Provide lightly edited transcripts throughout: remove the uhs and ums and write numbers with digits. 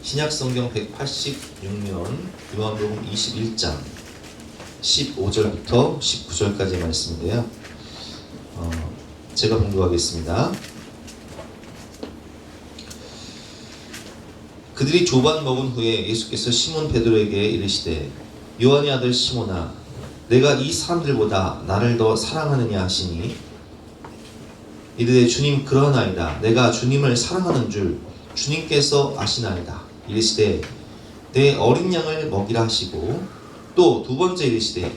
신약성경 186면 요한복음 21장 15절부터 19절까지의 말씀인데요. 제가 봉독하겠습니다. 그들이 조반 먹은 후에 예수께서 시몬 베드로에게 이르시되 요한의 아들 시몬아 내가 이 사람들보다 나를 더 사랑하느냐 하시니 이르되 주님 그러하나이다. 내가 주님을 사랑하는 줄 주님께서 아시나이다. 이르시되 내 어린 양을 먹이라 하시고 또 두 번째 이르시되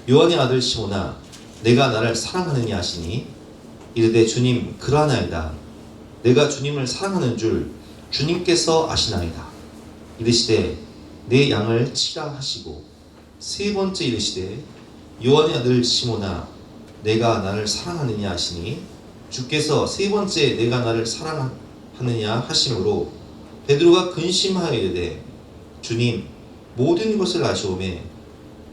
요한의 아들 시몬아 내가 나를 사랑하느냐 하시니 이르되 주님 그러하나이다. 내가 주님을 사랑하는 줄 주님께서 아시나이다. 이르시되 내 양을 치라 하시고 세 번째 이르시되 요한의 아들 시몬아 내가 나를 사랑하느냐 하시니 주께서 세 번째 내가 나를 사랑하느냐 하심으로 베드로가 근심하여 이르되 주님 모든 것을 아시오매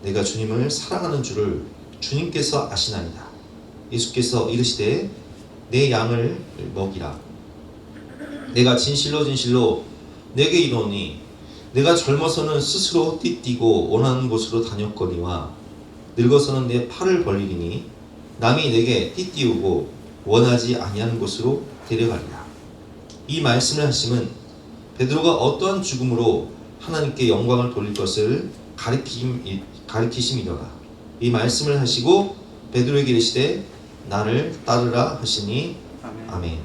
내가 주님을 사랑하는 줄을 주님께서 아시나이다. 예수께서 이르시되 내 양을 먹이라. 내가 진실로 진실로 내게 이르노니 내가 젊어서는 스스로 띠뛰고 원하는 곳으로 다녔거니와 늙어서는 내 팔을 벌리리니 남이 내게 띠띠우고 원하지 아니하는 곳으로 데려가리라. 이 말씀을 하심은 베드로가 어떠한 죽음으로 하나님께 영광을 돌릴 것을 가리키심이더라. 이 말씀을 하시고 베드로에게 이르시되 나를 따르라 하시니 아멘.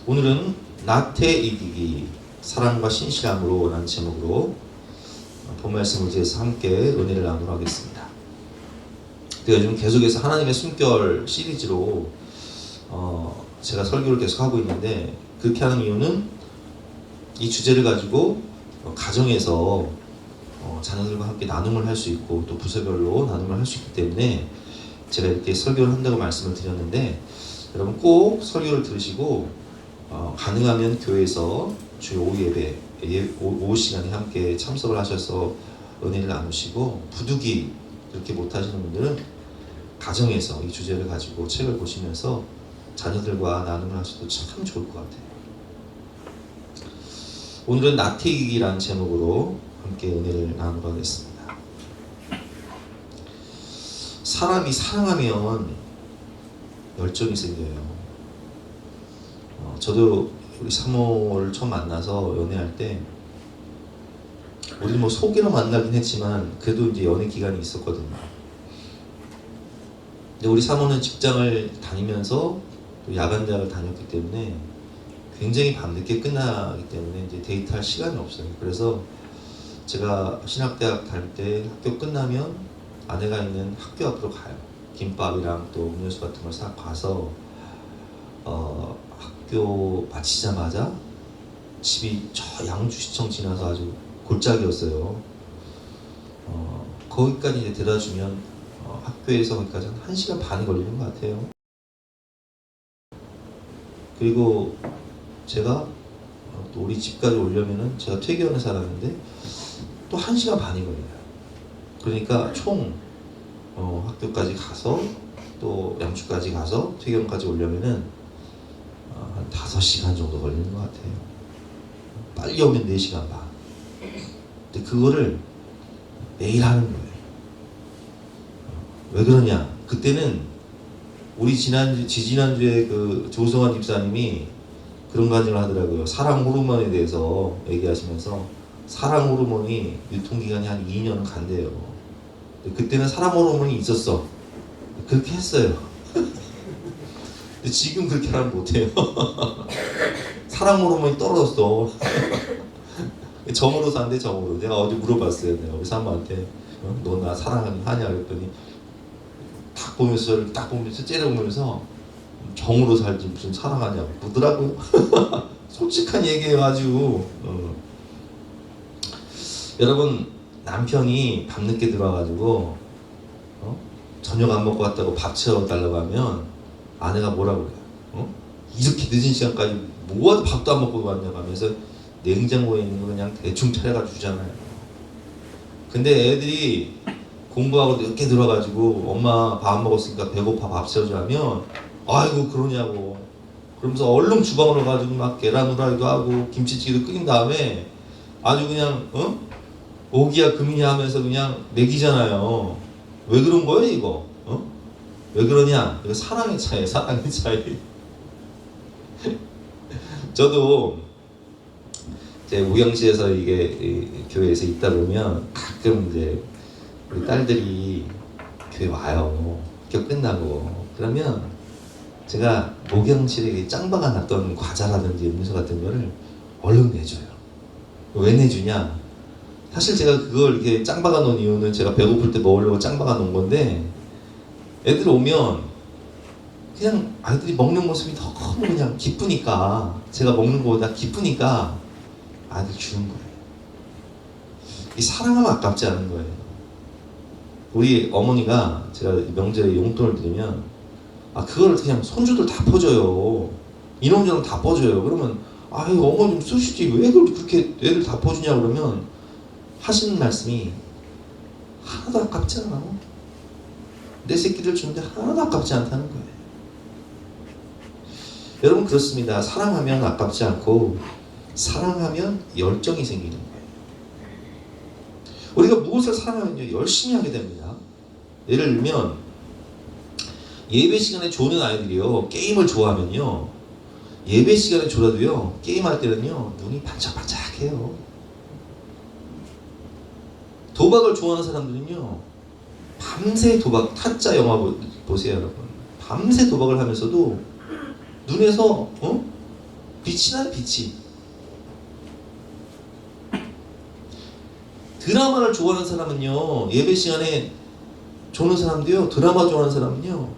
오늘은 나태 이기기 사랑과 신실함으로 라는 제목으로 본 말씀을 위해서 함께 은혜를 나누도록 하겠습니다. 제가 요즘 계속해서 하나님의 숨결 시리즈로 제가 설교를 계속 하고 있는데 그렇게 하는 이유는 이 주제를 가지고 가정에서 자녀들과 함께 나눔을 할 수 있고 또 부서별로 나눔을 할 수 있기 때문에 제가 이렇게 설교를 한다고 말씀을 드렸는데 여러분 꼭 설교를 들으시고 가능하면 교회에서 주일 오후 예배 오후 시간에 함께 참석을 하셔서 은혜를 나누시고 부득이 그렇게 못하시는 분들은 가정에서 이 주제를 가지고 책을 보시면서 자녀들과 나눔을 하셔도 참 좋을 것 같아요. 오늘은 나태이기라는 제목으로 함께 은혜를 나누도록 하겠습니다. 사람이 사랑하면 열정이 생겨요. 저도 우리 사모를 처음 만나서 연애할 때 우리 뭐 속이로 만나긴 했지만 그래도 이제 연애 기간이 있었거든요. 근데 우리 사모는 직장을 다니면서 또 야간 대학을 다녔기 때문에 굉장히 밤늦게 끝나기 때문에 이제 데이트할 시간이 없어요. 그래서 제가 신학대학 다닐 때 학교 끝나면 아내가 있는 학교 앞으로 가요. 김밥이랑 또 음료수 같은 걸 싹 가서 학교 마치자마자 집이 저 양주시청 지나서 아주 골짜기였어요. 거기까지 이제 데려다주면 학교에서 거기까지 한 1시간 반이 걸리는 것 같아요. 그리고 제가 또 우리 집까지 오려면은 제가 퇴계원에 살았는데 또 1시간 반이 걸려요. 그러니까 총 학교까지 가서 또 양주까지 가서 퇴계원까지 오려면은 한 5시간 정도 걸리는 것 같아요. 빨리 오면 4시간 반. 근데 그거를 매일 하는 거예요. 왜 그러냐? 그때는 우리 지지난주에 그 조성환 집사님이 그런 가정을 하더라고요. 사랑 호르몬에 대해서 얘기하시면서 사랑 호르몬이 유통기간이 한 2년은 간대요. 그때는 사랑 호르몬이 있었어. 그렇게 했어요. 근데 지금 그렇게 하면 못해요. 사랑 호르몬이 떨어졌어. 정으로 산대 정으로. 내가 어제 물어봤어요. 내가 우리 사모한테 너 나 사랑하냐 그랬더니 딱 보면서 저를 딱 보면서 째려보면서 정으로 살지 무슨 사랑하냐고 묻더라고요. 솔직한 얘기해가지고 여러분 남편이 밤늦게 들어와가지고 저녁 안 먹고 왔다고 밥 채워달라고 하면 아내가 뭐라고 그래요? 이렇게 늦은 시간까지 뭐하러 밥도 안 먹고 왔냐고 하면서 냉장고에 있는 거 그냥 대충 차려가 주잖아요. 근데 애들이 공부하고 늦게 들어가지고 엄마 밥 안 먹었으니까 배고파 밥 채워줘 하면 아이고 그러냐고 그러면서 얼른 주방으로 가지고 막 계란 후라이도 하고 김치찌개도 끓인 다음에 아주 그냥 오기야 금이야 하면서 그냥 먹이잖아요. 왜 그런 거예요 이거? 왜 그러냐? 이거 사랑의 차이, 사랑의 차이. 저도 제 우영시에서 이게 교회에서 있다 보면 가끔 이제 우리 딸들이 교회 와요. 학교 끝나고 그러면 제가 목영실에 짱박아 놨던 과자라든지 음료수 같은 거를 얼른 내줘요. 왜 내주냐? 사실 제가 그걸 이렇게 짱박아 놓은 이유는 제가 배고플 때 먹으려고 짱박아 놓은 건데 애들 오면 그냥 아이들이 먹는 모습이 너무 그냥 기쁘니까 제가 먹는 거보다 기쁘니까 아들 주는 거예요. 이 사랑하면 아깝지 않은 거예요. 우리 어머니가 제가 명절에 용돈을 드리면 그거를 그냥 손주들 다 퍼줘요. 이놈저놈 다 퍼줘요. 그러면 아유 어머니 좀 쓰시지 왜 그걸 그렇게 애들 다 퍼주냐 그러면 하시는 말씀이 하나도 아깝지 않아. 내 새끼들 주는데 하나도 아깝지 않다는 거예요. 여러분 그렇습니다. 사랑하면 아깝지 않고 사랑하면 열정이 생기는 거예요. 우리가 무엇을 사랑하면요 열심히 하게 됩니다. 예를 들면 예배 시간에 조는 아이들이요 게임을 좋아하면요 예배 시간에 졸아도요 게임할 때는요 눈이 반짝반짝해요. 도박을 좋아하는 사람들은요 밤새 도박, 타짜 영화 보세요 여러분. 밤새 도박을 하면서도 눈에서 빛이 나요. 빛이. 드라마를 좋아하는 사람은요 예배 시간에 조는 사람도요 드라마 좋아하는 사람은요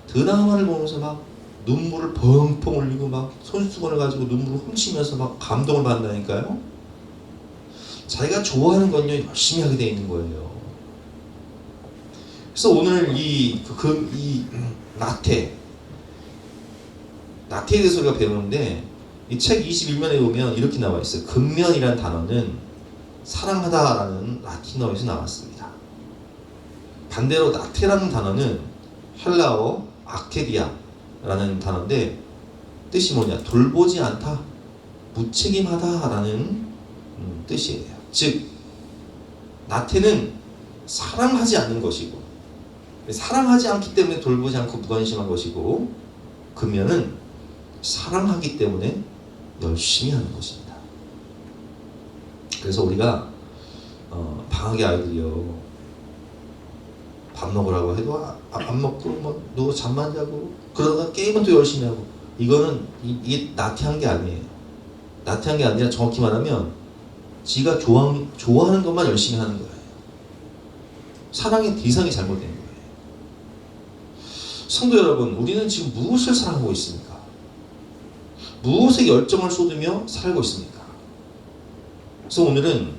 드라마를 보면서 막 눈물을 펑펑 흘리고 막 손수건을 가지고 눈물을 훔치면서 막 감동을 받는다니까요. 자기가 좋아하는 건요 열심히 하게 돼 있는 거예요. 그래서 오늘 이 나태에 대해서 우리가 배우는데 이 책 21면에 보면 이렇게 나와 있어요. 근면이라는 단어는 사랑하다라는 라틴어에서 나왔습니다. 반대로 나태라는 단어는 헬라어 아케디아라는 단어인데 뜻이 뭐냐? 돌보지 않다, 무책임하다라는 뜻이에요. 즉 나태는 사랑하지 않는 것이고 사랑하지 않기 때문에 돌보지 않고 무관심한 것이고 근면은 사랑하기 때문에 열심히 하는 것입니다. 그래서 우리가 방학의 아이들이요 밥 먹으라고 해도 안 먹고 뭐 누워 잠만 자고 그러다가 게임은 또 열심히 하고 이거는 이게 나태한 게 아니에요. 나태한 게 아니라 정확히 말하면 지가 좋아하는 것만 열심히 하는 거예요. 사랑의 대상이 잘못된 거예요. 성도 여러분, 우리는 지금 무엇을 사랑하고 있습니까? 무엇에 열정을 쏟으며 살고 있습니까? 그래서 오늘은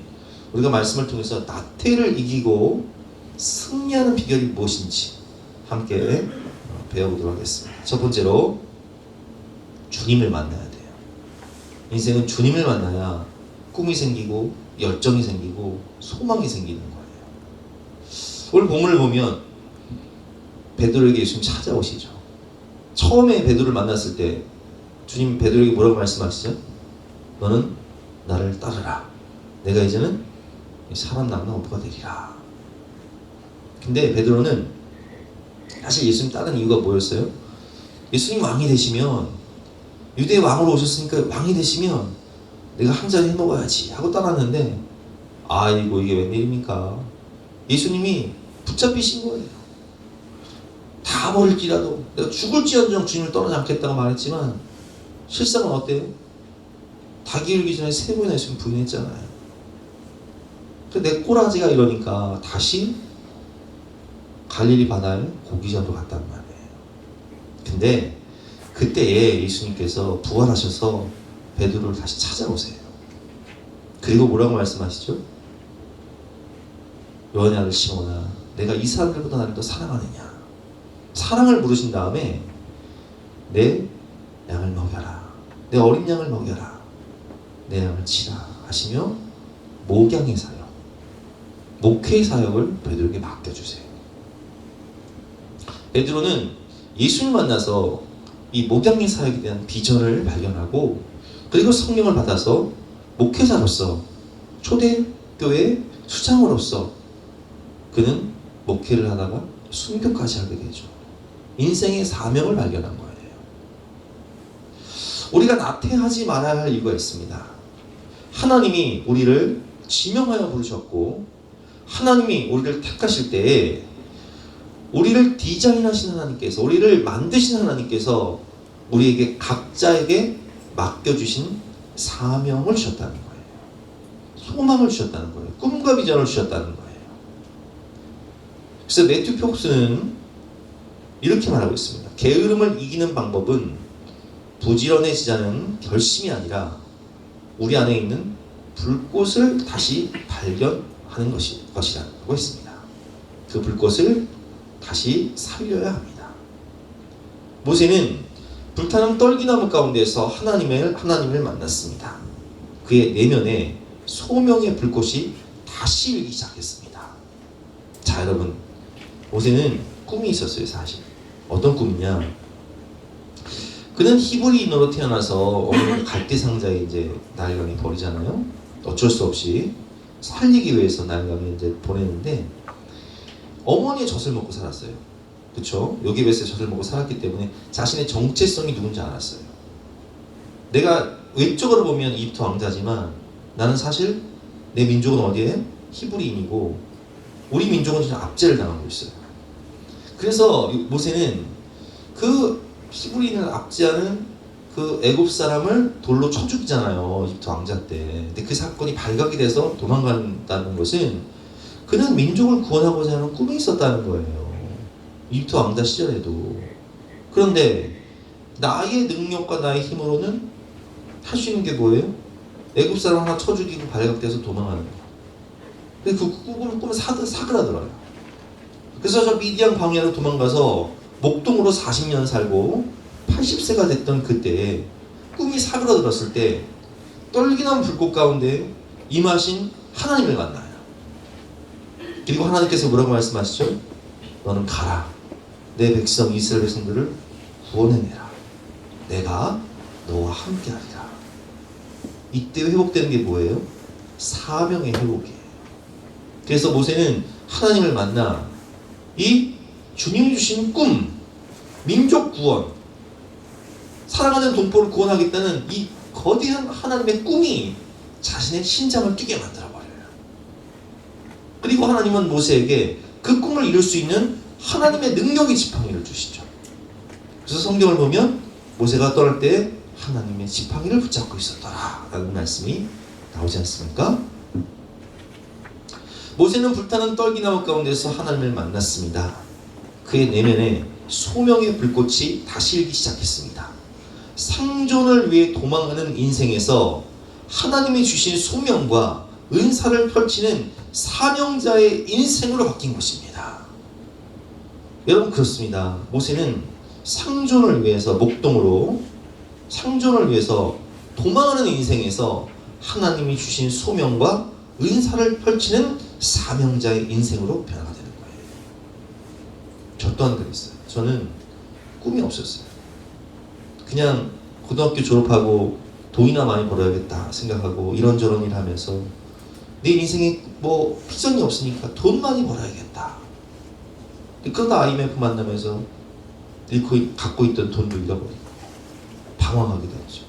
우리가 말씀을 통해서 나태를 이기고 승리하는 비결이 무엇인지 함께 배워보도록 하겠습니다. 첫 번째로 주님을 만나야 돼요. 인생은 주님을 만나야 꿈이 생기고 열정이 생기고 소망이 생기는 거예요. 오늘 본문을 보면 베드로에게 예수님 찾아오시죠. 처음에 베드로를 만났을 때 주님 베드로에게 뭐라고 말씀하시죠? 너는 나를 따르라. 내가 이제는 사람 낳는 어부가 되리라. 근데 베드로는 사실 예수님 따르는 이유가 뭐였어요? 예수님 왕이 되시면 유대의 왕으로 오셨으니까 왕이 되시면 내가 한 잔 해먹어야지 하고 따랐는데 아이고 이게 웬일입니까? 예수님이 붙잡히신 거예요. 다 버릴지라도 내가 죽을지언정 주님을 떠나지 않겠다고 말했지만 실상은 어때요? 닭이 울기 전에 3번이나 예수님 부인했잖아요. 내 꼬라지가 이러니까 다시 갈릴리 바다에 고기잡으러 갔단 말이에요. 근데 그때에 예수님께서 부활하셔서 베드로를 다시 찾아오세요. 그리고 뭐라고 말씀하시죠? 요한의 아들 시몬아, 내가 이 사람들보다 나를 더 사랑하느냐? 사랑을 물으신 다음에 내 양을 먹여라, 내 어린 양을 먹여라, 내 양을 치라 하시며 목양의 사역, 목회의 사역을 베드로에게 맡겨주세요. 베드로는 예수를 만나서 이 목양리 사역에 대한 비전을 발견하고 그리고 성령을 받아서 목회자로서 초대교회 수장으로서 그는 목회를 하다가 순교까지 하게 되죠. 인생의 사명을 발견한 거예요. 우리가 나태하지 말아야 할 이유가 있습니다. 하나님이 우리를 지명하여 부르셨고 하나님이 우리를 택하실 때에 우리를 디자인하신 하나님께서, 우리를 만드신 하나님께서 우리에게 각자에게 맡겨주신 사명을 주셨다는 거예요. 소망을 주셨다는 거예요. 꿈과 비전을 주셨다는 거예요. 그래서 매튜 폭스는 이렇게 말하고 있습니다. 게으름을 이기는 방법은 부지런해지자는 결심이 아니라 우리 안에 있는 불꽃을 다시 발견하는 것이라고 했습니다. 그 불꽃을 다시 살려야 합니다. 모세는 불타는 떨기나무 가운데서 하나님을 만났습니다. 그의 내면에 소명의 불꽃이 다시 일기 시작했습니다. 자, 여러분, 모세는 꿈이 있었어요. 사실 어떤 꿈이냐? 그는 히브리인으로 태어나서 어머니가 갈대 상자에 이제 나일강에 버리잖아요. 어쩔 수 없이 살리기 위해서 나일강에 이제 보내는데 어머니의 젖을 먹고 살았어요. 그렇죠? 요기벳의 젖을 먹고 살았기 때문에 자신의 정체성이 누군지 알았어요. 내가 외적으로 보면 이집트 왕자지만 나는 사실 내 민족은 어디에? 히브리인이고 우리 민족은 진짜 압제를 당하고 있어요. 그래서 모세는 그 히브리인을 압제하는 그 애굽 사람을 돌로 쳐 죽이잖아요. 이집트 왕자 때. 근데 그 사건이 발각이 돼서 도망간다는 것은 그는 민족을 구원하고자 하는 꿈이 있었다는 거예요. 이집트 왕자 시절에도. 그런데 나의 능력과 나의 힘으로는 할 수 있는 게 뭐예요? 애굽 사람 하나 쳐 죽이고 발각돼서 도망가는 거예요. 근데 그 꿈은 사그라들어요. 그래서 저 미디안 광야로 도망가서 목동으로 40년 살고 80세가 됐던 그때에 꿈이 사그라들었을 때 떨기나무 불꽃 가운데 임하신 하나님을 만나요. 그리고 하나님께서 뭐라고 말씀하시죠? 너는 가라. 내 백성 이스라엘 백성들을 구원해내라. 내가 너와 함께하리라. 이때 회복되는 게 뭐예요? 사명의 회복이에요. 그래서 모세는 하나님을 만나 이 주님이 주신 꿈, 민족 구원, 사랑하는 동포를 구원하겠다는 이 거대한 하나님의 꿈이 자신의 심장을 뛰게 만들어버려요. 그리고 하나님은 모세에게 그 꿈을 이룰 수 있는 하나님의 능력의 지팡이를 주시죠. 그래서 성경을 보면 모세가 떠날 때 하나님의 지팡이를 붙잡고 있었더라 라는 말씀이 나오지 않습니까? 모세는 불타는 떨기나무 가운데서 하나님을 만났습니다. 그의 내면에 소명의 불꽃이 다시 일기 시작했습니다. 생존을 위해 도망하는 인생에서 하나님이 주신 소명과 은사를 펼치는 사명자의 인생으로 바뀐 것입니다. 여러분, 그렇습니다. 모세는 생존을 위해서 목동으로 생존을 위해서 도망하는 인생에서 하나님이 주신 소명과 은사를 펼치는 사명자의 인생으로 변화가 되는 거예요. 저 또한 그랬어요. 저는 꿈이 없었어요. 그냥 고등학교 졸업하고 돈이나 많이 벌어야겠다 생각하고 이런저런 일 하면서 내 인생에 뭐 비전이 없으니까 돈 많이 벌어야겠다. 그러다 IMF 만나면서 갖고 있던 돈도 잃어버리고 방황하게 되었죠.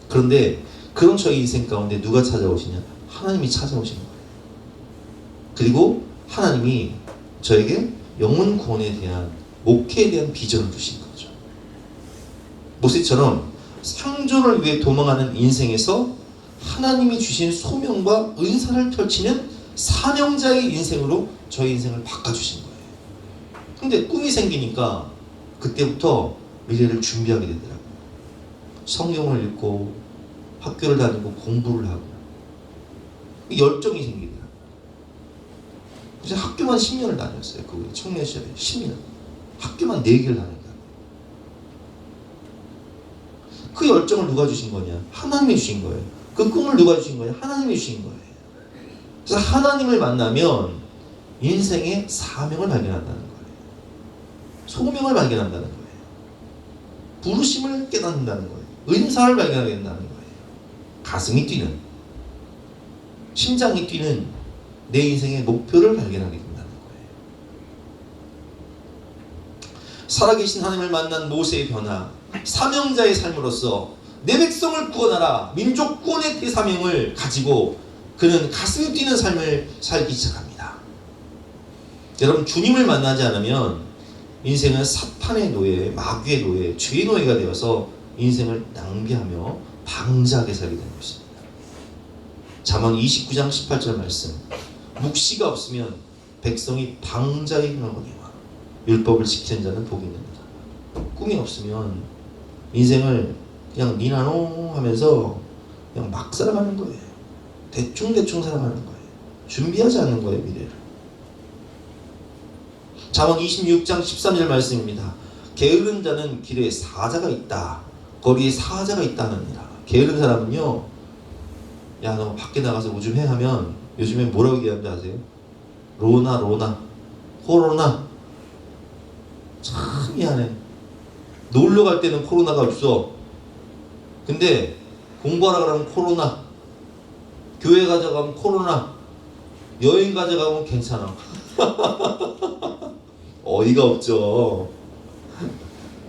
그런데 그런 저의 인생 가운데 누가 찾아오시냐? 하나님이 찾아오시는 거예요. 그리고 하나님이 저에게 영혼 구원에 대한, 목회에 대한 비전을 주신 거죠. 모세처럼 생존을 위해 도망하는 인생에서 하나님이 주신 소명과 은사를 펼치는 사명자의 인생으로 저의 인생을 바꿔주신 거예요. 근데 꿈이 생기니까 그때부터 미래를 준비하게 되더라고요. 성경을 읽고 학교를 다니고 공부를 하고 열정이 생기더라고요. 그래서 학교만 10년을 다녔어요. 그 청년 시절에 10년. 학교만 4개를 다녔다. 그 열정을 누가 주신 거냐? 하나님이 주신 거예요. 그 꿈을 누가 주신 거냐? 하나님이 주신 거예요. 그래서 하나님을 만나면 인생의 사명을 발견한다는 거예요. 소명을 발견한다는 거예요. 부르심을 깨닫는다는 거예요. 은사를 발견하게 된다는 거예요. 가슴이 뛰는, 심장이 뛰는 내 인생의 목표를 발견하게 된다는 거예요. 살아계신 하나님을 만난 모세의 변화, 사명자의 삶으로서 내 백성을 구원하라, 민족 구원의 대사명을 가지고 그는 가슴이 뛰는 삶을 살기 시작합니다. 여러분, 주님을 만나지 않으면 인생은 사탄의 노예, 마귀의 노예, 죄의 노예가 되어서 인생을 낭비하며 방자하게 살게 되는 것입니다. 잠언 29장 18절 말씀, 묵시가 없으면 백성이 방자에 행하거니와 율법을 지키는 자는 복이 있느니라. 꿈이 없으면 인생을 그냥 니나노 하면서 그냥 막 살아가는 거예요. 대충 살아가는 거예요. 준비하지 않는 거예요, 미래를. 잠언 26장 13절 말씀입니다. 게으른 자는 길에 사자가 있다, 거리에 사자가 있다 하느니라. 게으른 사람은요, 야 너 밖에 나가서 뭐 좀 해 하면 요즘에 뭐라고 얘기하는지 아세요? 로나 코로나. 참 미안해. 놀러 갈 때는 코로나가 없어. 근데 공부하라 그러면 코로나, 교회 가져가면 코로나, 여행 가져가면 괜찮아. 어이가 없죠.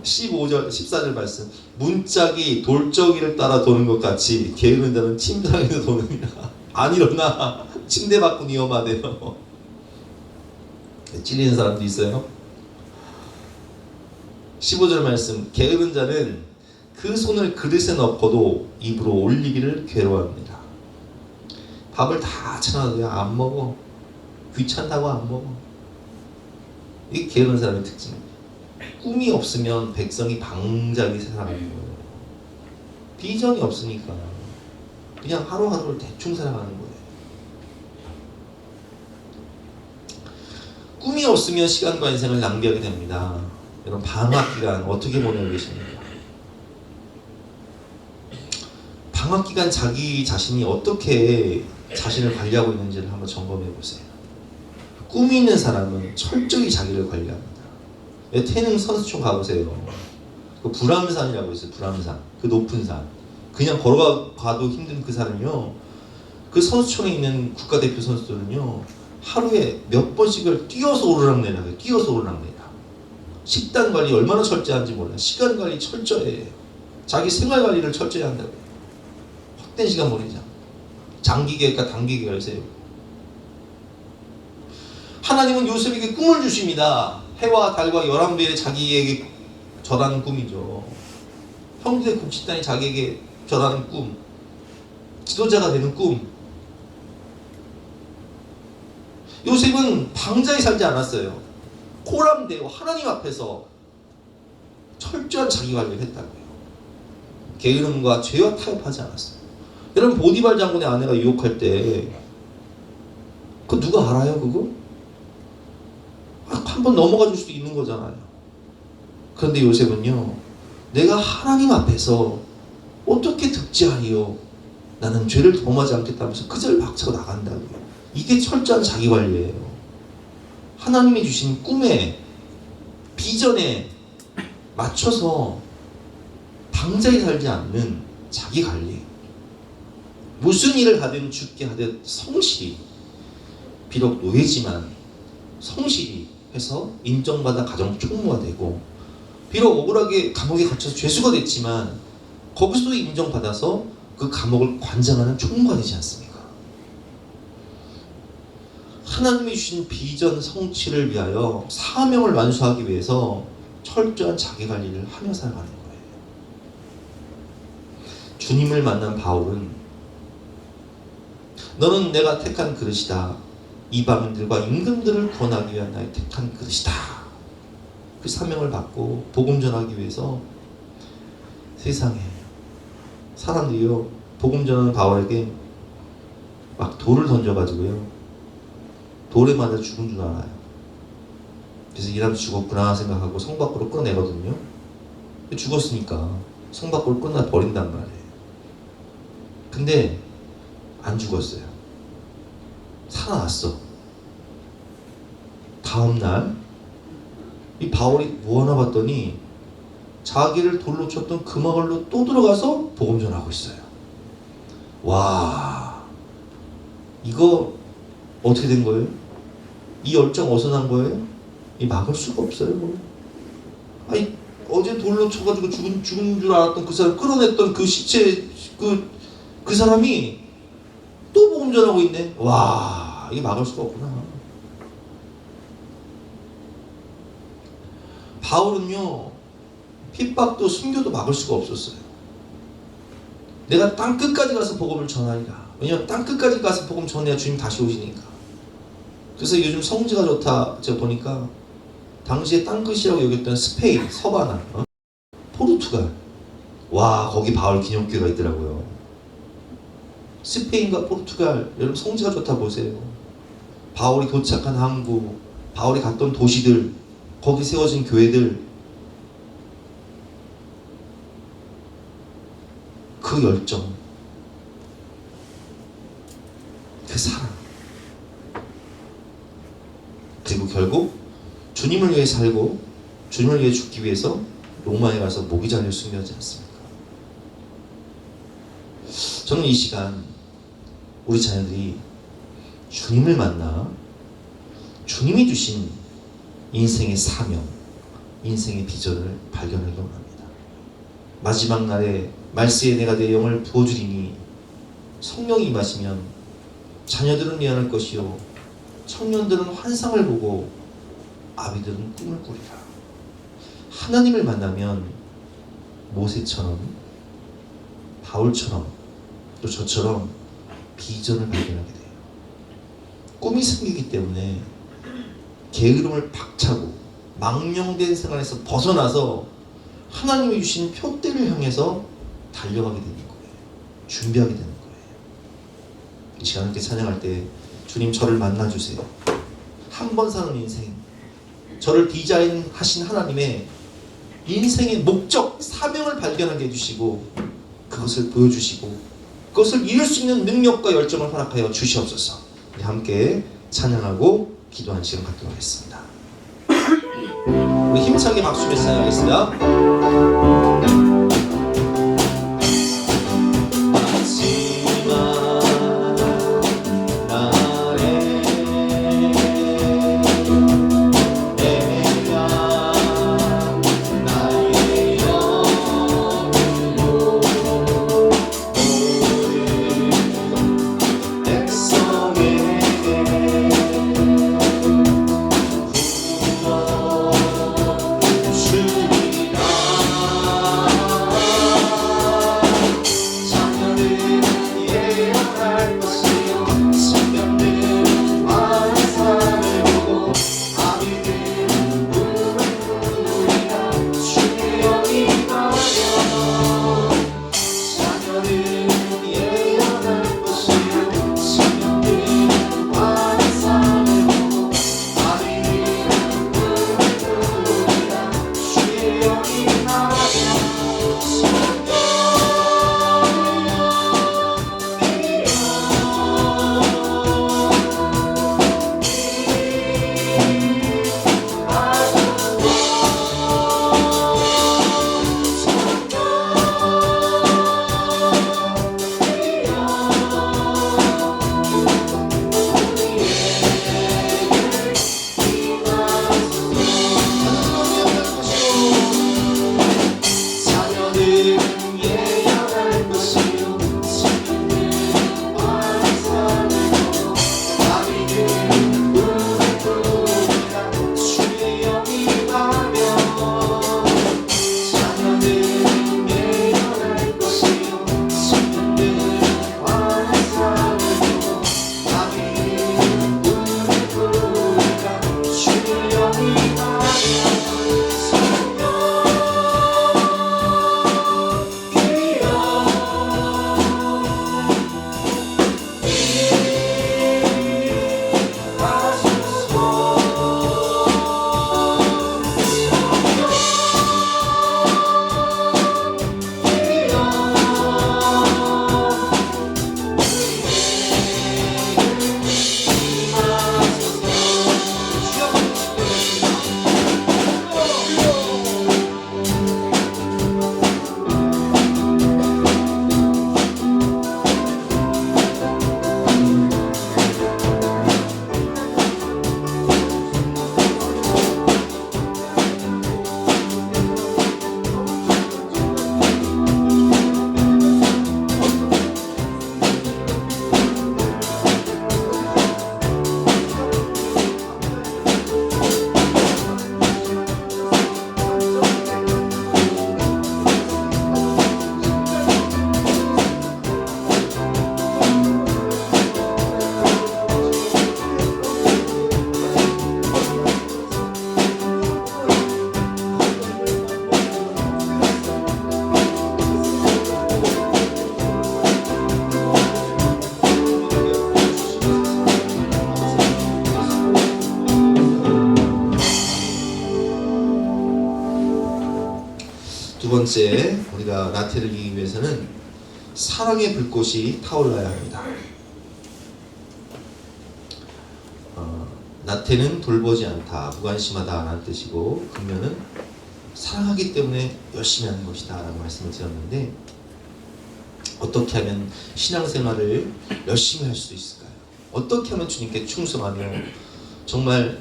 15절 14절 말씀, 문짝이 돌적이를 따라 도는 것 같이 게으른 자는 침상에서 도느니라. 안 일어나. 침대 밖은 위험하대요. 찔리는 사람도 있어요. 15절 말씀, 게으른 자는 그 손을 그릇에 넣고도 입으로 올리기를 괴로워합니다. 밥을 다 쳐놔도 안 먹어. 귀찮다고 안 먹어. 이게 게으른 사람의 특징입니다. 꿈이 없으면 백성이 방자하게 살아가는 거예요. 비전이 없으니까 그냥 하루하루를 대충 살아가는 거예요. 꿈이 없으면 시간과 인생을 낭비하게 됩니다. 여러분, 방학 기간 어떻게 보내고 계십니까? 방학 기간 자기 자신이 어떻게 자신을 관리하고 있는지를 한번 점검해 보세요. 꿈이 있는 사람은 철저히 자기를 관리합니다. 태릉 선수촌 가보세요. 그 불암산이라고 있어요. 불암산. 그 높은 산. 그냥 걸어가도 힘든 그 산은요, 그 선수촌에 있는 국가대표 선수들은요, 하루에 몇 번씩을 뛰어서 오르락내리락, 뛰어서 오르락내리락. 식단 관리 얼마나 철저한지 몰라요. 시간 관리 철저해. 자기 생활 관리를 철저히 한다고요. 헛된 시간 보내자. 장기 계획과 단기 계획을 세우고. 하나님은 요셉에게 꿈을 주십니다. 해와 달과 11배의 자기에게 절하는 꿈이죠. 형제 국집단이 자기에게 절하는 꿈, 지도자가 되는 꿈. 요셉은 방자에 살지 않았어요. 코람되고 하나님 앞에서 철저한 자기관리를 했다고요. 게으름과 죄와 타협하지 않았어요. 여러분, 보디발 장군의 아내가 유혹할 때 그거 누가 알아요? 그거? 한번 넘어가 줄 수도 있는 거잖아요. 그런데 요셉은요, 내가 하나님 앞에서 어떻게 득지하리요? 나는 죄를 범하지 않겠다면서 그 절 박차고 나간다고요. 이게 철저한 자기관리예요. 하나님이 주신 꿈에, 비전에 맞춰서 방자에 살지 않는 자기관리. 무슨 일을 하든 죽게 하든 성실히, 비록 노예지만 성실히 해서 인정받아 가정 총무가 되고, 비록 억울하게 감옥에 갇혀서 죄수가 됐지만 거기서도 인정받아서 그 감옥을 관장하는 총무가 되지 않습니까? 하나님이 주신 비전 성취를 위하여 사명을 완수하기 위해서 철저한 자기관리를 하며 살아가는 거예요. 주님을 만난 바울은 너는 내가 택한 그릇이다. 이방인들과 임금들을 구원하기 위한 나의 택한 그릇이다. 그 사명을 받고 복음 전하기 위해서 세상에 사람들이요, 복음 전하는 바울에게 막 돌을 던져가지고요, 돌에 맞아 죽은 줄 알아요. 그래서 이라면 죽었구나 생각하고 성 밖으로 끌어내거든요. 죽었으니까 성 밖으로 끌어내버린단 말이에요. 근데 안 죽었어요. 살아났어. 다음날 이 바울이 뭐 하나 봤더니 자기를 돌로 쳤던 그 마을로 또 들어가서 복음 전하고 있어요. 와, 이거 어떻게 된 거예요? 이 열정 어디서 난 거예요? 이 막을 수가 없어요. 아니, 어제 돌로 쳐가지고 죽은 줄 알았던 그 사람, 끌어냈던 그 시체, 그 사람이 또 복음 전하고 있네. 와, 이게 막을 수가 없구나. 바울은요, 핍박도 순교도 막을 수가 없었어요. 내가 땅 끝까지 가서 복음을 전하리라. 왜냐면 땅 끝까지 가서 복음 전해야 주님 다시 오시니까. 그래서 요즘 성지가 좋다 제가 보니까 당시에 땅끝이라고 여겼던 스페인, 서바나, 포르투갈, 와, 거기 바울 기념교회가 있더라고요. 스페인과 포르투갈, 여러분 성지가 좋다 보세요. 바울이 도착한 항구, 바울이 갔던 도시들, 거기 세워진 교회들, 그 열정, 그 사랑, 그리고 결국 주님을 위해 살고 주님을 위해 죽기 위해서 로마에 가서 목이 잘려 순교하지 않습니까? 저는 이 시간 우리 자녀들이 주님을 만나 주님이 주신 인생의 사명, 인생의 비전을 발견하기 원합니다. 마지막 날에 말세에 내가 내 영을 부어주리니 성령이 임하시면 자녀들은 예언할 것이요 청년들은 환상을 보고 아비들은 꿈을 꾸리라. 하나님을 만나면 모세처럼, 바울처럼, 또 저처럼 비전을 발견하게 돼요. 꿈이 생기기 때문에 게으름을 박차고 망령된 생활에서 벗어나서 하나님이 주신 표대를 향해서 달려가게 되는 거예요. 준비하게 되는 거예요. 이 시간 함께 찬양할 때 주님 저를 만나주세요. 한 번 사는 인생, 저를 디자인하신 하나님의 인생의 목적, 사명을 발견하게 해주시고 그것을 보여주시고 그것을 이룰 수 있는 능력과 열정을 허락하여 주시옵소서. 함께 찬양하고 기도하는 시간 갖도록 하겠습니다. 우리 힘차게 박수며 찬양하겠습니다. 번째, 우리가 나태를 이기기 위해서는 사랑의 불꽃이 타올라야 합니다. 나태는 돌보지 않다, 무관심하다 라는 뜻이고, 긍면은 사랑하기 때문에 열심히 하는 것이다 라고 말씀을 드렸는데, 어떻게 하면 신앙생활을 열심히 할 수 있을까요? 어떻게 하면 주님께 충성하며 정말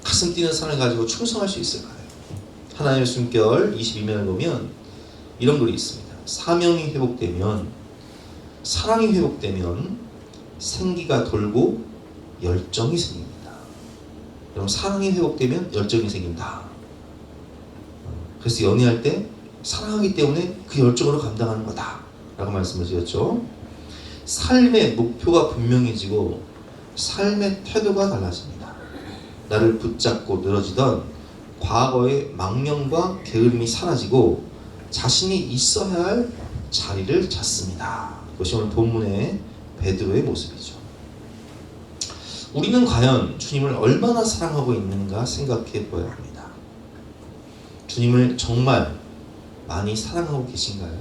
가슴 뛰는 사랑을 가지고 충성할 수 있을까요? 하나님의 숨결 22면을 보면 이런 글이 있습니다. 사명이 회복되면, 사랑이 회복되면 생기가 돌고 열정이 생깁니다. 여러분, 사랑이 회복되면 열정이 생긴다. 그래서 연애할 때 사랑하기 때문에 그 열정으로 감당하는 거다 라고 말씀을 드렸죠. 삶의 목표가 분명해지고 삶의 태도가 달라집니다. 나를 붙잡고 늘어지던 과거의 망령과 게으름이 사라지고 자신이 있어야 할 자리를 찾습니다. 그것이 오늘 본문의 베드로의 모습이죠. 우리는 과연 주님을 얼마나 사랑하고 있는가 생각해 보아야 합니다. 주님을 정말 많이 사랑하고 계신가요?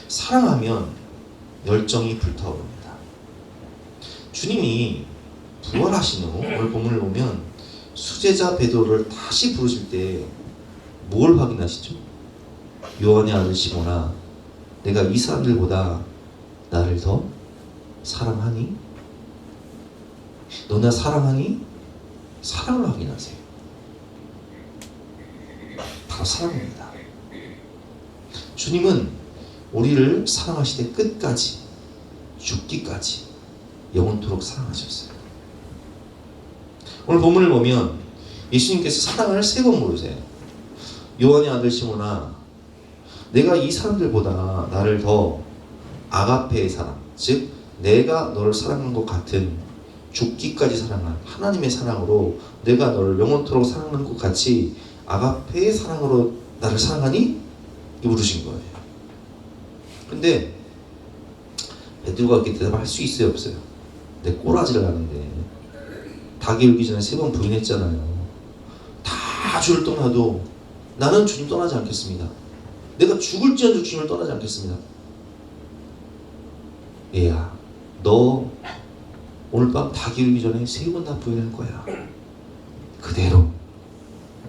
사랑하면 열정이 불타오릅니다. 주님이 부활하신 후 오늘 본문을 보면 수제자 베드로를 다시 부르실 때 뭘 확인하시죠? 요한의 아들 시몬아, 내가 이 사람들보다 나를 더 사랑하니? 너 나 사랑하니? 사랑을 확인하세요. 바로 사랑입니다. 주님은 우리를 사랑하시되 끝까지, 죽기까지 영원토록 사랑하셨어요. 오늘 본문을 보면 예수님께서 사랑을 3번 물으세요. 요한의 아들 시몬아, 내가 이 사람들보다 나를 더 아가페의 사랑, 즉 내가 너를 사랑한 것 같은 죽기까지 사랑한 하나님의 사랑으로 내가 너를 영원토록 사랑하는 것 같이 아가페의 사랑으로 나를 사랑하니? 이렇게 물으신 거예요. 근데 베드로가 이렇게 대답할 수 있어요, 없어요? 내 꼬라지를 하는데 닭이 울기 전에 3번 부인했잖아요. 다 주를 떠나도 나는 주님 떠나지 않겠습니다. 내가 죽을지언정 주님을 떠나지 않겠습니다. 얘야, 너 오늘 밤 닭이 울기 전에 3번 다 부인할 거야. 그대로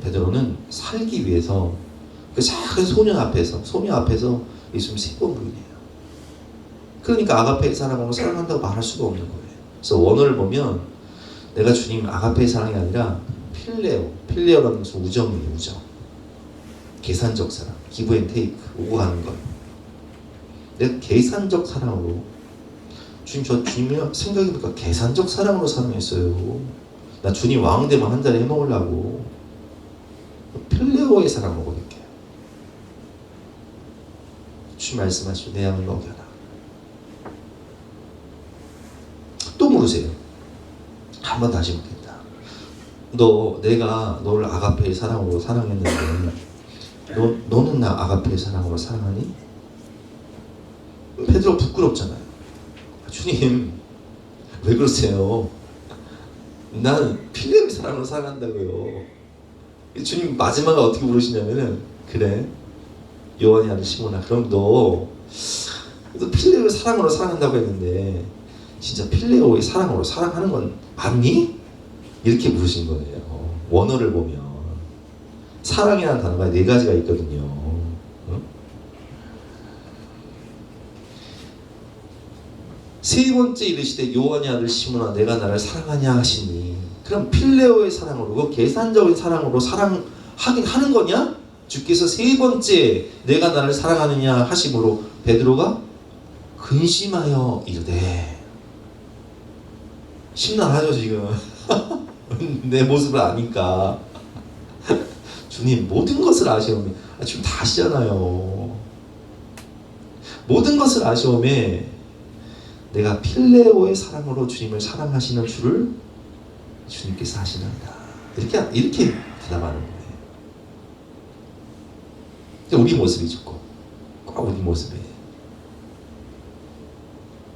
베드로는 살기 위해서 그 작은 소녀 앞에서 예수님 3번 부인해요. 그러니까 아가페의 사랑으로 사랑한다고 말할 수가 없는 거예요. 그래서 원어를 보면 내가 주님 아가페의 사랑이 아니라 필레오라는 것은 우정이에요. 우정. 계산적 사랑, 기브 앤 테이크, 오고 가는 것. 내가 계산적 사랑으로 주님, 저 주님이랑 생각해보니까 계산적 사랑으로 사랑했어요. 나 주님 왕되면 한 달에 해먹으려고. 필레오의 사랑으로 고백해요. 주님 말씀하시고 내 양을 먹여라. 또 물으세요. 한 번 다시 묻겠다. 내가 너를 아가페의 사랑으로 사랑했는데 너는 나 아가페의 사랑으로 사랑하니? 베드로 부끄럽잖아요. 주님 왜 그러세요? 난 필레오의 사랑으로 사랑한다고요. 주님 마지막에 어떻게 부르시냐면은 그래 요한이 아들 시몬아, 그럼 너 필레오의 사랑으로 사랑한다고 했는데 진짜 필레오의 사랑으로 사랑하는 건 맞니? 이렇게 부르신 거예요. 원어를 보면 사랑이라는 단어가 4가지가 있거든요. 응? 3번째 이르시되 요한의 아들 시몬아, 내가 나를 사랑하냐 하시니. 그럼 필레오의 사랑으로, 그 계산적인 사랑으로 사랑하긴 하는 거냐? 주께서 3번째 내가 나를 사랑하느냐 하심으로 베드로가 근심하여 이르되. 심란하죠 지금. 내 모습을 아니까. 주님 모든 것을 아시오매. 지금 다 아시잖아요. 모든 것을 아시오매 내가 필레오의 사랑으로 주님을 사랑하시는 줄을 주님께서 아시나이다. 이렇게 대답하는 거예요. 우리 모습이죠. 꼭 우리 모습이에요.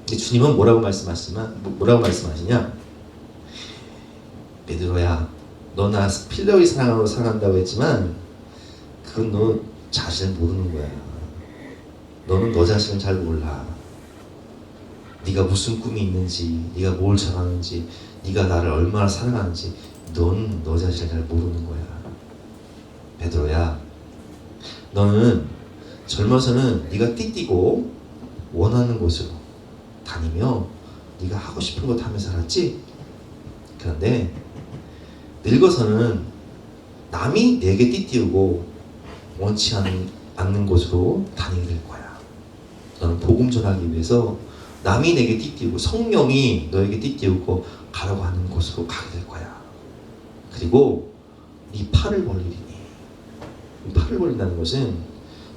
근데 주님은 뭐라고 말씀하시냐? 베드로야, 너 나 필레오의 사랑으로 사랑한다고 했지만 그건 너 자신을 모르는 거야. 너는 너 자신을 잘 몰라. 네가 무슨 꿈이 있는지, 네가 뭘 잘하는지, 네가 나를 얼마나 사랑하는지 넌 너 자신을 잘 모르는 거야. 베드로야, 너는 젊어서는 네가 띠띠고 원하는 곳으로 다니며 네가 하고 싶은 것 하며 살았지? 그런데 늙어서는 남이 내게 띠띠우고 원치 않는 곳으로 다니게 될 거야. 너는 복음 전하기 위해서 남이 내게 띠띠우고 성령이 너에게 띠띠우고 가라고 하는 곳으로 가게 될 거야. 그리고 네 팔을 벌리리니, 팔을 벌린다는 것은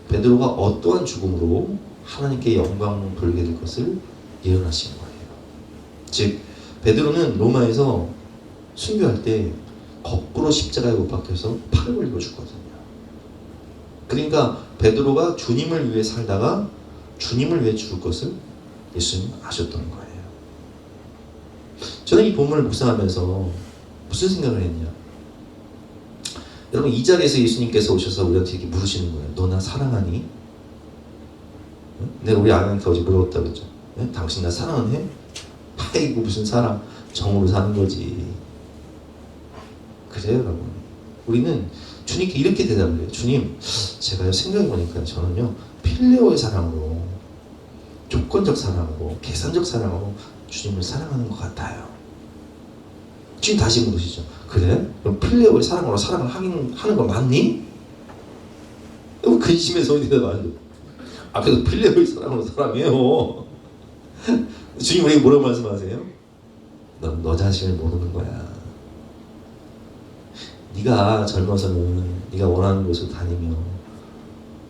베드로가 어떠한 죽음으로 하나님께 영광을 돌리게 될 것을 예언하시는 거예요. 즉 베드로는 로마에서 순교할 때 거꾸로 십자가에 못 박혀서 팔을 벌리고 죽거든요. 그러니까 베드로가 주님을 위해 살다가 주님을 위해 죽을 것을 예수님 아셨던 거예요. 저는 이 본문을 묵상하면서 무슨 생각을 했냐? 여러분, 이 자리에서 예수님께서 오셔서 우리한테 이렇게 물으시는 거예요. 너 나 사랑하니? 내가 우리 아내한테 어제 물어봤다 그랬죠. 당신 나 사랑은 해? 아이고 무슨 사랑, 정으로 사는 거지. 그래요 여러분. 우리는 주님께 이렇게 대답을 해요. 주님, 제가 생각해보니까 저는요 필레오의 사랑으로, 조건적 사랑으로, 계산적 사랑으로 주님을 사랑하는 것 같아요. 지금 다시 물으시죠. 그래? 그럼 필레오의 사랑으로 사랑을 하는 거 맞니? 근심해서 어디다 말해요. 앞에서 필레오의 사랑으로 사랑해요. 주님 우리에게 뭐라고 말씀하세요? 넌 너 자신을 모르는 거야. 네가 젊어서는 네가 원하는 곳을 다니며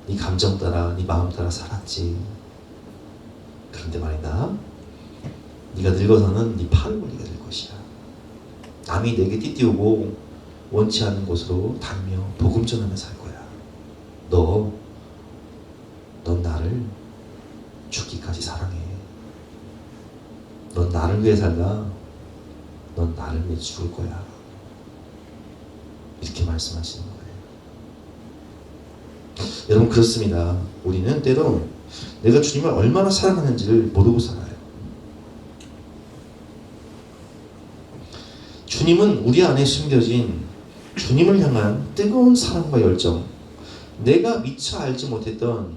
네 감정 따라, 네 마음 따라 살았지. 그런데 말이다, 네가 늙어서는 네 팔을 벌리게 될 것이야. 남이 내게 띠띠우고 원치 않는 곳으로 다니며 복음 전하며 살 거야. 넌 나를 죽기까지 사랑해. 넌 나를 위해 살다. 넌 나를 위해 죽을 거야. 이렇게 말씀하시는 거예요. 여러분, 그렇습니다. 우리는 때로 내가 주님을 얼마나 사랑하는지를 모르고 살아요. 주님은 우리 안에 숨겨진 주님을 향한 뜨거운 사랑과 열정, 내가 미처 알지 못했던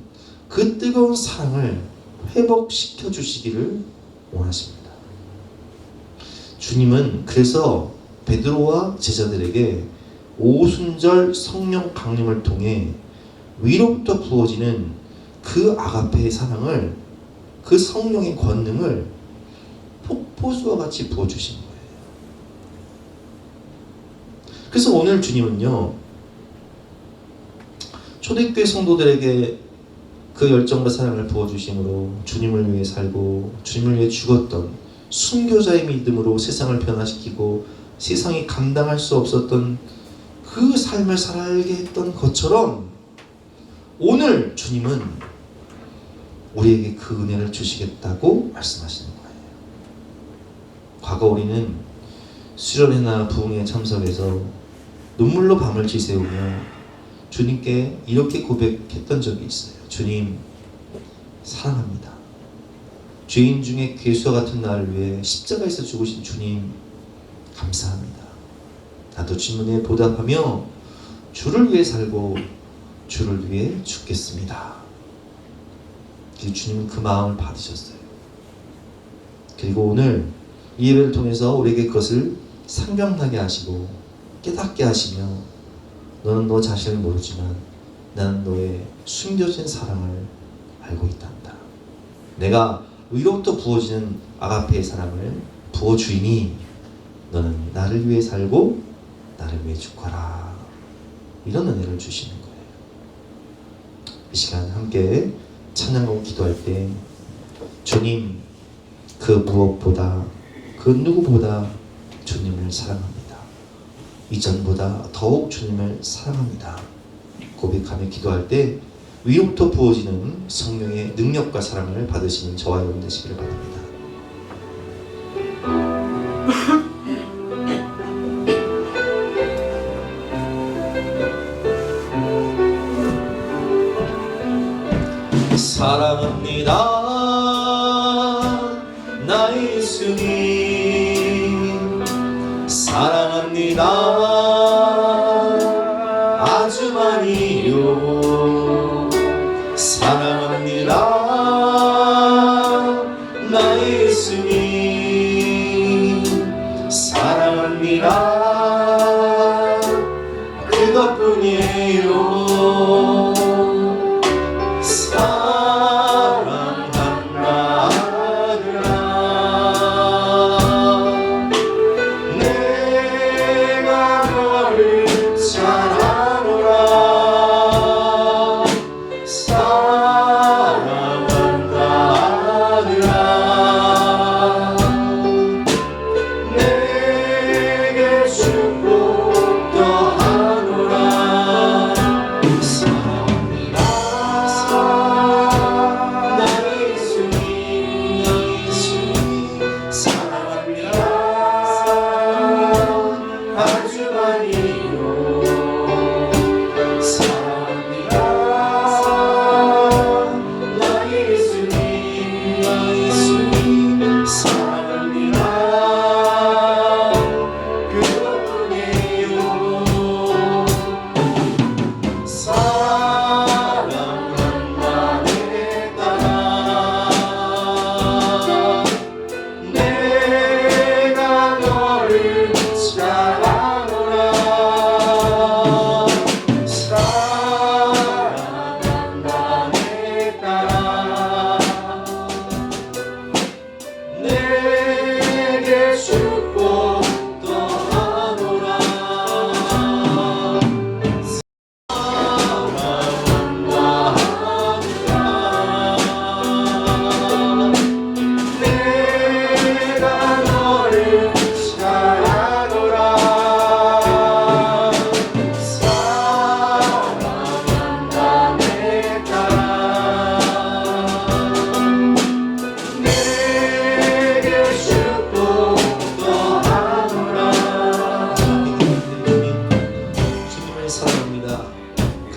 그 뜨거운 사랑을 회복시켜 주시기를 원하십니다. 주님은 그래서 베드로와 제자들에게 오순절 성령 강림을 통해 위로부터 부어지는 그 아가페의 사랑을, 그 성령의 권능을 폭포수와 같이 부어주신 거예요. 그래서 오늘 주님은요, 초대교회 성도들에게 그 열정과 사랑을 부어주심으로 주님을 위해 살고 주님을 위해 죽었던 순교자의 믿음으로 세상을 변화시키고 세상이 감당할 수 없었던 그 삶을 살게 했던 것처럼 오늘 주님은 우리에게 그 은혜를 주시겠다고 말씀하시는 거예요. 과거 우리는 수련회나 부흥회에 참석해서 눈물로 밤을 지새우며 주님께 이렇게 고백했던 적이 있어요. 주님, 사랑합니다. 죄인 중에 괴수와 같은 나를 위해 십자가에서 죽으신 주님, 감사합니다. 나도 주님에 보답하며 주를 위해 살고 주를 위해 죽겠습니다. 그리고 주님은 그 마음을 받으셨어요. 그리고 오늘 이 예배를 통해서 우리에게 그것을 생각나게 하시고 깨닫게 하시며, 너는 너 자신을 모르지만 나는 너의 숨겨진 사랑을 알고 있단다. 내가 위로부터 부어지는 아가페의 사랑을 부어주이니 너는 나를 위해 살고 나를 위해 죽어라. 이런 은혜를 주시는 거예요. 이 시간 함께 찬양하고 기도할 때 주님, 그 무엇보다 그 누구보다 주님을 사랑합니다. 이전보다 더욱 주님을 사랑합니다. 고백하며 기도할 때 위로부터 부어지는 성령의 능력과 사랑을 받으시는 저와 여러분 되시기를 바랍니다. 예수님 사랑합니다. 아주 많이요 사랑합니다. 나 예수님 사랑합니다. 그것뿐이에요.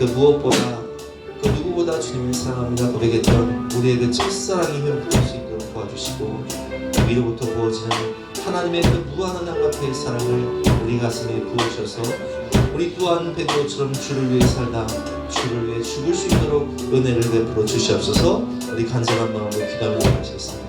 그 무엇보다 그 누구보다 주님을 사랑합니다. 우리에게 그 첫사랑이 회복될 수 있도록 도와주시고 위로부터 부어지는 하나님의 그 무한한 양가페의 사랑을 우리 가슴에 부으셔서 우리 또한 베드로처럼 주를 위해 살다 주를 위해 죽을 수 있도록 은혜를 베풀어 주시옵소서. 우리 간절한 마음으로 기도하며 나가시겠습니다.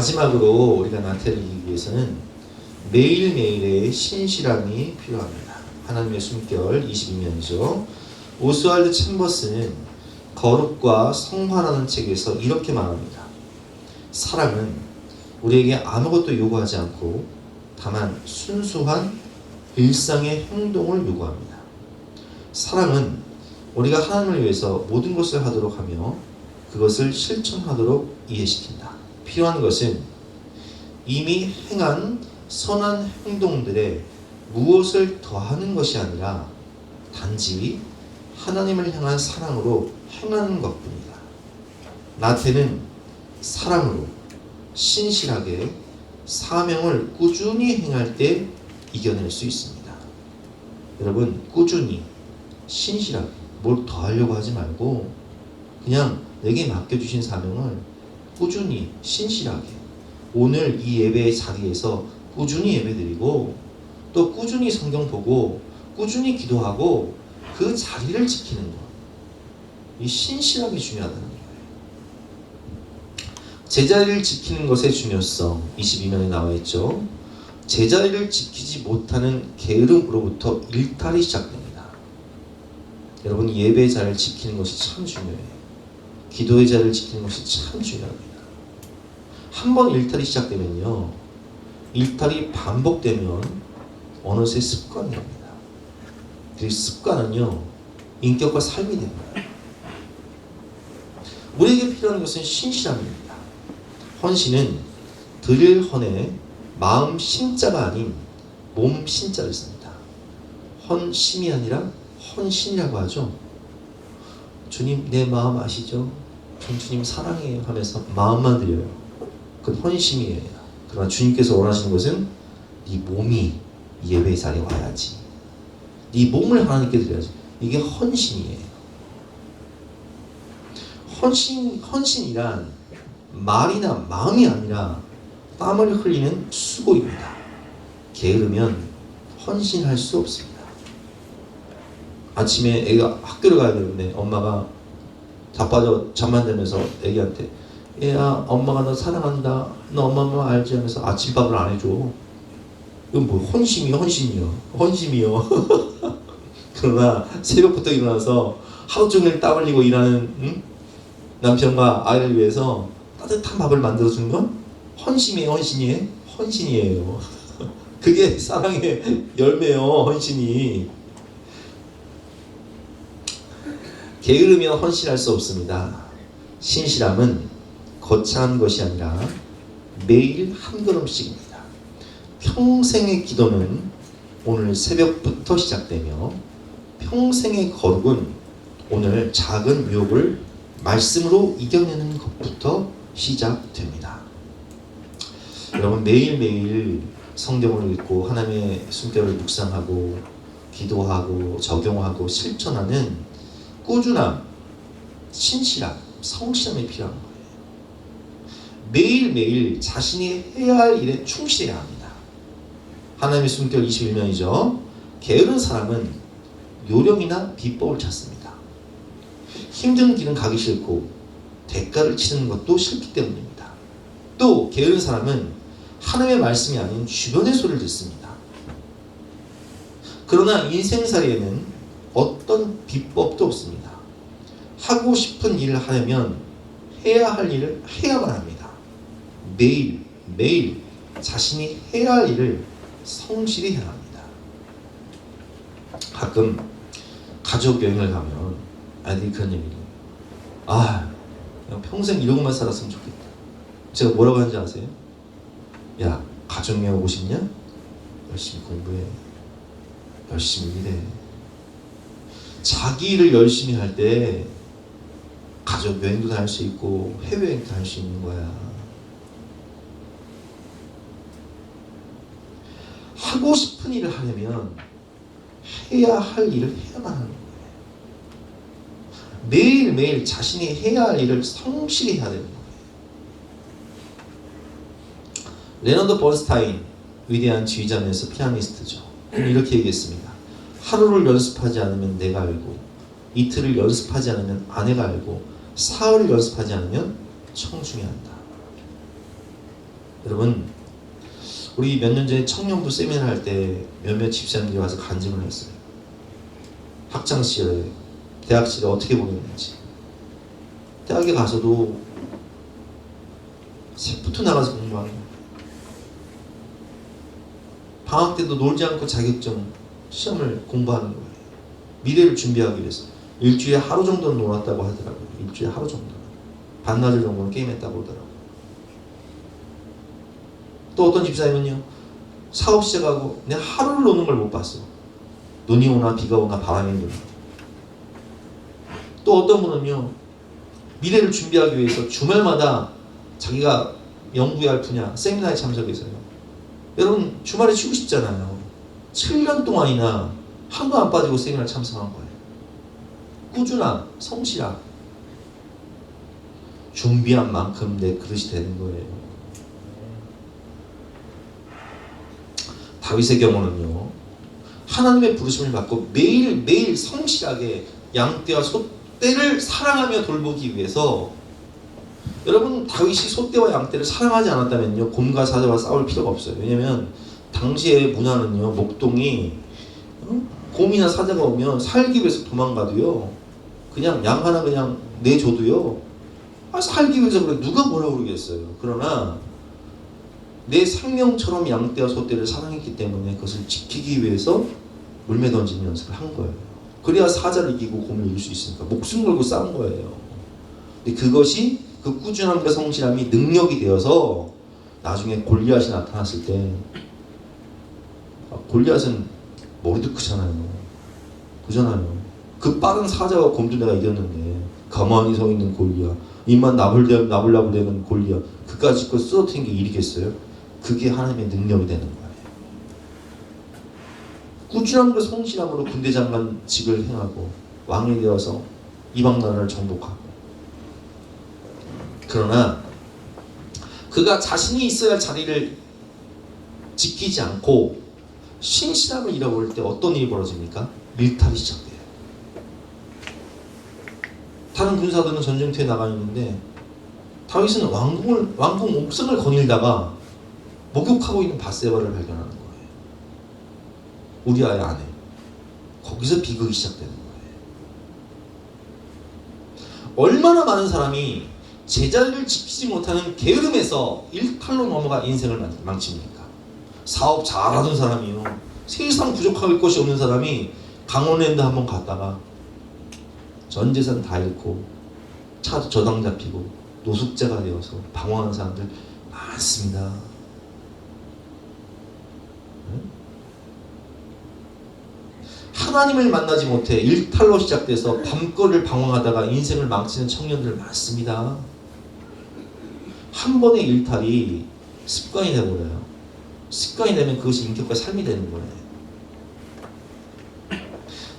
마지막으로 우리가 나태를 이기기 위해서는 매일매일의 신실함이 필요합니다. 하나님의 숨결 22년이죠. 오스왈드 챔버스는 거룩과 성화라는 책에서 이렇게 말합니다. 사랑은 우리에게 아무것도 요구하지 않고 다만 순수한 일상의 행동을 요구합니다. 사랑은 우리가 하나님을 위해서 모든 것을 하도록 하며 그것을 실천하도록 이해시킨다. 필요한 것은 이미 행한 선한 행동들에 무엇을 더하는 것이 아니라 단지 하나님을 향한 사랑으로 행하는 것뿐이다. 나태는 사랑으로 신실하게 사명을 꾸준히 행할 때 이겨낼 수 있습니다. 여러분, 꾸준히 신실하게 뭘 더하려고 하지 말고 그냥 내게 맡겨주신 사명을 꾸준히 신실하게 오늘 이 예배의 자리에서 꾸준히 예배드리고 또 꾸준히 성경 보고 꾸준히 기도하고 그 자리를 지키는 것, 이 신실하게 중요하다는 거예요. 제자리를 지키는 것의 중요성 22면에 나와 있죠. 제자리를 지키지 못하는 게으름으로부터 일탈이 시작됩니다. 여러분, 예배의 자리를 지키는 것이 참 중요해요. 기도의 자리를 지키는 것이 참 중요합니다. 한 번 일탈이 시작되면요, 일탈이 반복되면 어느새 습관이 됩니다. 그 습관은요, 인격과 삶이 됩니다. 우리에게 필요한 것은 신실함입니다. 헌신은 드릴 헌에 마음 신자가 아닌 몸 신자를 씁니다. 헌심이 아니라 헌신이라고 하죠. 주님, 내 마음 아시죠? 전 주님 사랑해요 하면서 마음만 드려요. 그건 헌심이에요. 그러나 주님께서 원하시는 것은 네 몸이 예배 자리에 와야지. 네 몸을 하나님께 드려야지. 이게 헌신이에요. 헌신이란 말이나 마음이 아니라 땀을 흘리는 수고입니다. 게으르면 헌신할 수 없습니다. 아침에 애가 학교를 가야 되는데 엄마가 자빠져 잠만 자면서 애기한테, 얘야, 엄마가 너 사랑한다, 너 엄마 알지? 하면서 아침밥을 안 해줘. 이건 뭐 헌심이요. 그러나 새벽부터 일어나서 하루 종일 땀 흘리고 일하는 남편과 아이를 위해서 따뜻한 밥을 만들어주는 건 헌심이에요, 헌신이에요. 그게 사랑의 열매요, 헌신이. 게으르면 헌신할 수 없습니다. 신실함은 거창한 것이 아니라 매일 한 걸음씩입니다. 평생의 기도는 오늘 새벽부터 시작되며 평생의 거룩은 오늘 작은 유혹을 말씀으로 이겨내는 것부터 시작됩니다. 여러분, 매일매일 성경을 읽고 하나님의 숨결을 묵상하고 기도하고 적용하고 실천하는 꾸준함, 신실함, 성실함이 필요한 거예요. 매일매일 자신이 해야 할 일에 충실해야 합니다. 하나님의 숨결 21면이죠. 게으른 사람은 요령이나 비법을 찾습니다. 힘든 길은 가기 싫고 대가를 치르는 것도 싫기 때문입니다. 또 게으른 사람은 하나님의 말씀이 아닌 주변의 소리를 듣습니다. 그러나 인생살이에는 어떤 비법도 없습니다. 하고 싶은 일을 하려면 해야 할 일을 해야만 합니다. 매일 자신이 해야 할 일을 성실히 해야 합니다. 가끔 가족 여행을 가면 아이들이 그런 얘기를 해요. 그냥 평생 이러고만 살았으면 좋겠다. 제가 뭐라고 하는지 아세요? 야, 가족 여행 오고 싶냐? 열심히 공부해. 열심히 일해. 자기 일을 열심히 할 때 가족 여행도 다닐 수 있고 해외여행도 다닐 수 있는 거야. 하고 싶은 일을 하려면 해야 할 일을 해야만 하는 거예요. 매일매일 자신이 해야 할 일을 성실히 해야 되는 거예요. 레너드 번스타인, 위대한 지휘자면서 피아니스트죠. 이렇게 얘기했습니다. 하루를 연습하지 않으면 내가 알고, 이틀을 연습하지 않으면 아내가 알고, 사흘을 연습하지 않으면 청중이 안다. 여러분, 우리 몇 년 전에 청년부 세미나 할 때 몇몇 집사님들이 와서 간증을 했어요. 학창 시절에, 대학 시절에 어떻게 보냈는지. 대학에 가서도 새부터 나가서 공부하는 거예요. 방학 때도 놀지 않고 자격증 시험을 공부하는 거예요. 미래를 준비하기 위해서. 일주일에 하루 정도는 놀았다고 하더라고요. 일주일에 하루 정도. 반나절 정도는 게임했다고 하더라고요. 또 어떤 집사님은요, 사업 시작하고 내가 하루를 노는 걸 못 봤어. 눈이 오나 비가 오나 바람이 부나. 또 어떤 분은요, 미래를 준비하기 위해서 주말마다 자기가 연구해야 할 분야 세미나에 참석해서요. 여러분, 주말에 쉬고 싶잖아요. 7년 동안이나 한도 안 빠지고 세미나 참석한 거예요. 꾸준함, 성실함. 준비한 만큼 내 그릇이 되는 거예요. 다윗의 경우는요, 하나님의 부르심을 받고 매일매일 성실하게 양떼와 소떼를 사랑하며 돌보기 위해서 여러분, 다윗이 소떼와 양떼를 사랑하지 않았다면요, 곰과 사자와 싸울 필요가 없어요. 왜냐면 당시의 문화는요, 목동이 곰이나 사자가 오면 살기 위해서 도망가도요, 그냥 양 하나 그냥 내줘도요, 살기 위해서 그래, 누가 뭐라고 그러겠어요. 그러나 내 생명처럼 양떼와 소떼를 사랑했기 때문에 그것을 지키기 위해서 물매 던지는 연습을 한 거예요. 그래야 사자를 이기고 곰을 이길 수 있으니까 목숨 걸고 싸운 거예요. 근데 그것이, 그 꾸준함과 성실함이 능력이 되어서 나중에 골리앗이 나타났을 때, 골리앗은 머리도 크잖아요. 그잖아요. 그 빠른 사자와 곰도 내가 이겼는데 가만히 서 있는 골리앗, 입만 나불나불대는 골리앗, 그까짓 거 쓰러뜨린 게 일이겠어요? 그게 하나님의 능력이 되는 거예요. 꾸준함과 성실함으로 군대 장관직을 행하고 왕이 되어서 이방 나라를 정복하고. 그러나 그가 자신이 있어야 할 자리를 지키지 않고 신실함을 잃어버릴 때 어떤 일이 벌어집니까? 밀탈이 시작돼요. 다른 군사들은 전쟁터에 나가 있는데 다윗은 왕궁 옥상을 거닐다가 목욕하고 있는 밧세바를 발견하는 거예요. 우리아의 아내. 거기서 비극이 시작되는 거예요. 얼마나 많은 사람이 제자리를 지키지 못하는 게으름에서 일탈로 넘어가 인생을 망칩니까? 사업 잘하던 사람이요, 세상 부족할 것이 없는 사람이 강원랜드 한번 갔다가 전 재산 다 잃고 차도 저당 잡히고 노숙자가 되어서 방황하는 사람들 많습니다. 하나님을 만나지 못해 일탈로 시작돼서 밤거리를 방황하다가 인생을 망치는 청년들 많습니다. 한 번의 일탈이 습관이 되어버려요. 습관이 되면 그것이 인격과 삶이 되는 거예요.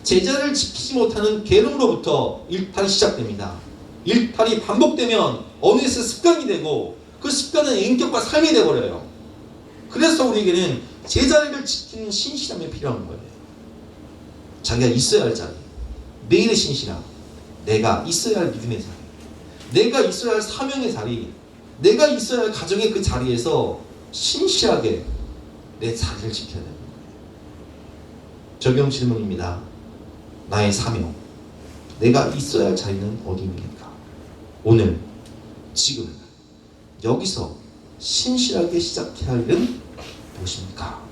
제자를 지키지 못하는 게으름으로부터 일탈이 시작됩니다. 일탈이 반복되면 어느새 습관이 되고 그 습관은 인격과 삶이 되어버려요. 그래서 우리에게는 제자리를 지키는 신실함이 필요한 거예요. 자기가 있어야 할 자리, 매일의 신실함, 내가 있어야 할 믿음의 자리, 내가 있어야 할 사명의 자리, 내가 있어야 할 가정의 그 자리에서 신실하게 내 자리를 지켜야 되는 거예요. 적용 질문입니다. 나의 사명, 내가 있어야 할 자리는 어디입니까? 오늘, 지금, 여기서 신실하게 시작해야 할 일은 무엇입니까?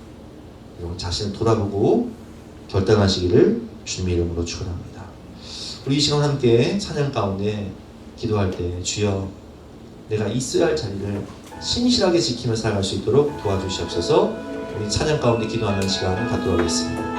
여러분 자신을 돌아보고 결단하시기를 주님의 이름으로 축원합니다. 우리 이 시간 함께 찬양 가운데 기도할 때, 주여 내가 있어야 할 자리를 신실하게 지키며 살아갈 수 있도록 도와주시옵소서. 우리 찬양 가운데 기도하는 시간을 갖도록 하겠습니다.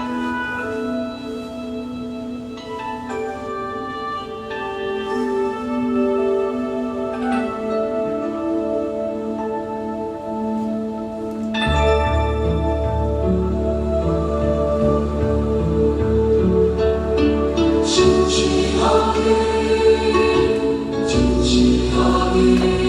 진지하게